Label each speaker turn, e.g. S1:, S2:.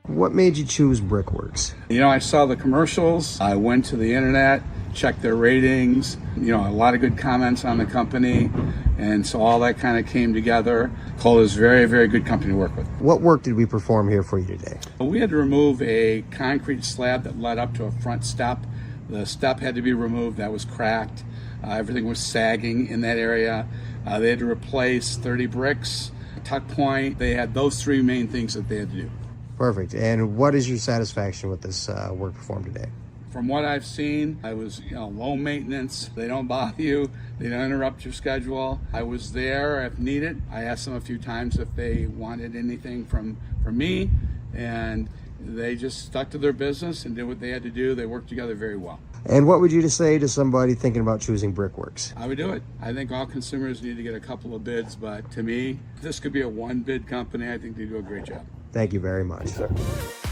S1: What made you choose Brickworks?
S2: You know, I saw the commercials. I went to the internet, checked their ratings, a lot of good comments on the company. And so all that kind of came together. Cole is very, very good company to work with.
S1: What work did we perform here for you today?
S2: We had to remove a concrete slab that led up to a front step. The step had to be removed. That was cracked. Everything was sagging in that area. They had to replace 30 bricks, tuck point. They had those three main things that they had to do.
S1: Perfect. And what is your satisfaction with this work performed today?
S2: From what I've seen, I was low maintenance. They don't bother you. They don't interrupt your schedule. I was there if needed. I asked them a few times if they wanted anything from me, and they just stuck to their business and did what they had to do. They worked together very well.
S1: And what would you say to somebody thinking about choosing Brickworks?
S2: I would do it. I think all consumers need to get a couple of bids, but to me, this could be a one bid company. I think they do a great job.
S1: Thank you very much.
S2: Yes, sir.